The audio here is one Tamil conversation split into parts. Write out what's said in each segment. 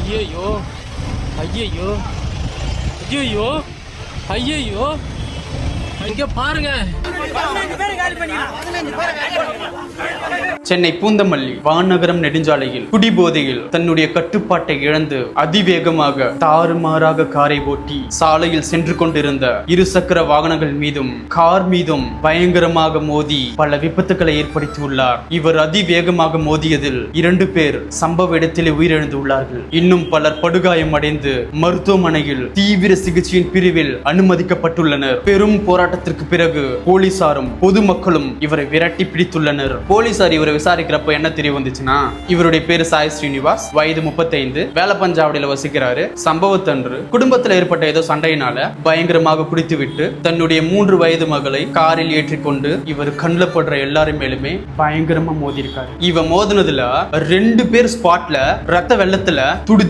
ஐயையோ ஐயையோ ஐயையோ ஐயையோ இங்க பாருங்க. சென்னை பூந்தமல்லி வானகரம் நெடுஞ்சாலையில் குடிபோதையில் தன்னுடைய கட்டுப்பாட்டை இழந்து அதிவேகமாக தாறுமாறாக காரை ஓட்டி சாலையில் சென்று கொண்டிருந்த இருசக்கர வாகனங்கள் மீதும் கார் மீதும் பயங்கரமாக மோதி பல விபத்துக்களை ஏற்படுத்தியுள்ளார். இவர் அதிவேகமாக மோதியதில் 2 பேர் சம்பவ இடத்திலே உயிரிழந்துள்ளார்கள். இன்னும் பலர் படுகாயம் அடைந்து மருத்துவமனையில் தீவிர சிகிச்சையின் பிரிவில் அனுமதிக்கப்பட்டுள்ளனர். பெரும் போராட்டத்திற்கு பிறகு போலீசாரும் பொதுமக்களும் இவரை விரட்டி பிடித்துள்ளனர். போலீசார் இவரை விசாரிக்கிறப்ப என்ன தெரிய வந்துச்சுன்னா, இவருடைய பேரு சாய் ஸ்ரீனிவாஸ், வயது 35, வேலப்பஞ்சாவடியில வசிக்கிறாரு. சம்பவத்தன்று குடும்பத்தில் ஏற்பட்ட ஏதோ சண்டையினால பயங்கரமாக குடித்துவிட்டு தன்னுடைய 3 வயது மகளை காரில் ஏற்றிக்கொண்டு இவர் கண்ணுல படுற எல்லாரும் மேலுமே பயங்கரமா மோதி இருக்காரு. இவ மோதினதுல 2 பேர் ஸ்பாட்ல ரத்த வெள்ளத்துல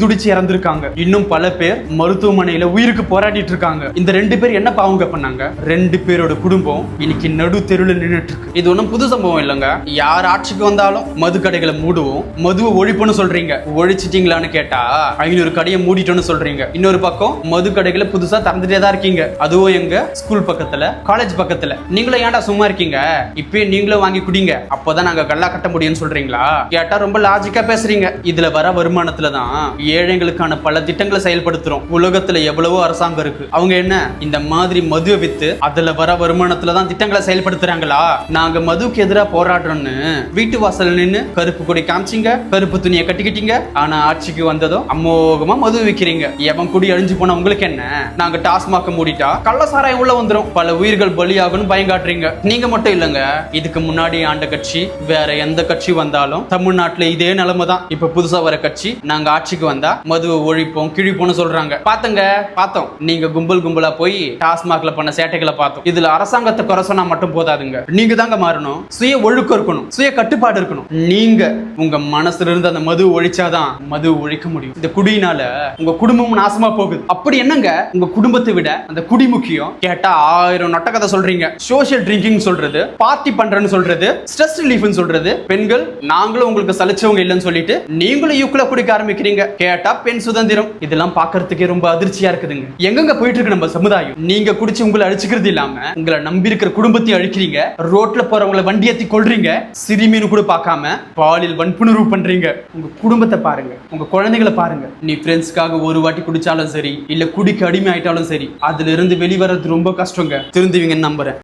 துடிச்சு இறந்திருக்காங்க. இன்னும் பல பேர் மருத்துவமனையில உயிருக்கு போராடிட்டு இருக்காங்க. இந்த 2 பேர் என்ன பாவங்க பண்ணாங்க? 2 பேரோட குடும்பம் இன்னைக்கு நடு தெருவில் நின்றுட்டு இருக்கு. இது ஒன்றும் புது சம்பவம் இல்லைங்க. யார் ஆட்சிக்கு வந்தாலும் மது கடைகளை மூடுவோம், மதுவை ஒழிப்புன்னு சொல்றீங்க. ஒழிச்சிட்டீங்களான்னு கேட்டா 500 கடையை மூடிட்டோன்னு சொல்றீங்க. இன்னொரு பக்கம் மது கடைகளை புதுசா திறந்துட்டே தான் இருக்கீங்க. அதுவும் எங்க ஸ்கூல் பக்கத்துல, காலேஜ் பக்கத்துல. நீங்களும் ஏன்டா சும்மா இருக்கீங்க? இப்பயே நீங்களும் வாங்கி குடிங்க, அப்போதான் நாங்க கல்லா கட்ட முடியும்னு சொல்றீங்களா? கேட்டா ரொம்ப லாஜிக்கா பேசுறீங்க. இதுல வர வருமானத்துல தான் ஏழைகளுக்கான பல திட்டங்களை செயல்படுத்துறோம். உலகத்துல எவ்வளவோ அரசாங்கம் இருக்கு. அவங்க என்ன இந்த மாதிரி மதுவை வித்து அதுல வர வருமானத்துல தான் திட்டங்களை செயல்படுத்துறாங்களா? நாங்க மதுக்கு எதிராக போராடுறோம்னு வீட்டு வாசல் நின்னு கருப்பு கொடி காமிச்சிங்க, கருப்பு துணியை கட்டிக்கிட்டீங்க. ஆனா ஆட்சிக்கு வந்ததும் அமோகமா மது விக்கிறீங்க. எவன் குடி அழிஞ்சு போன உங்களுக்கு என்ன? நாங்க டாஸ்மாக மூடிட்டா கள்ளசாராயம் உள்ள வந்துரும், பல உயிர்கள் பலியாகும்னு பயங்காட்டுறீங்க. நீங்க மட்டும் இல்லங்க, இதுக்கு முன்னாடி ஆண்ட கட்சி வேற எந்த கட்சி வந்தாலும் தமிழ்நாட்டுல இதே நிலைமை தான். இப்ப புதுசா வர கட்சி நாங்க ஆட்சிக்கு வந்தா மதுவை ஒழிப்போம் கிழிப்போம்னு சொல்றாங்க. பார்த்தோம். நீங்க கும்பலா போய் டாஸ்மாக்ல பண்ண சேட்டைகளை பார்த்தோம். இதுல அரசாங்கத்தை குறை சொன்னா மட்டும் போதாதுங்க. நீங்க தாங்க மாறணும். சுய ஒழுக்கம் இருக்கணும், சுய கட்டுப்பாடு இருக்கணும். நீங்க உங்க மனசுல இருந்து அந்த மது ஒழிச்சாதான் மது ஒழிக்க முடியும். இந்த குடியினால உங்க குடும்பமும் நாசமா போகுது. அப்படி என்னங்க உங்க குடும்பத்தை விட அந்த குடி முக்கியம்? கேட்டா 1000 நொட்டக்கதை சொல்றீங்க. சோஷியல் ட்ரிங்கிங் சொல்றது, பார்ட்டி பண்றேன்னு சொல்றது, ஸ்ட்ரெஸ் ரிலீஃப்னு சொல்றது, பெண்கள் நாங்களும் உங்களுக்கு சலிச்சவங்க இல்லைன்னு சொல்லிட்டு நீங்களும் யூக்குல குடிக்க ஆரம்பிக்கிறீங்க. கேட்டா பெண் சுதந்திரம். இதெல்லாம் பாக்குறதுக்கே ரொம்ப அதிர்ச்சியா இருக்குதுங்க. எங்கெங்க போயிட்டு இருக்கு நம்ம சமுதாயம்? நீங்க குடிச்சு உங்களை அழிச்சுக்கிறது இல்லாம உங்களை நம்பி இருக்கிற குடும்பத்தையும் அழிக்கிறீங்க. ரோட்ல போறவங்களை வண்டி ஏத்தி கொள்றீங்க. சிறுமின்னு கூட பார்க்காம பாலியல் வன்புணர்வு பண்றீங்க. உங்க குடும்பத்தை பாருங்க, உங்க குழந்தைகளை பாருங்க. நீ ஃப்ரெண்ட்ஸ்க்காக ஒரு வாட்டி குடிச்சாலும் சரி, இல்ல குடிக்கு அடிமை ஆயிட்டாலும் சரி, அதுல இருந்து வெளிவரது ரொம்ப கஷ்டங்க. திருந்துவீங்கன்னு நம்புறேன்.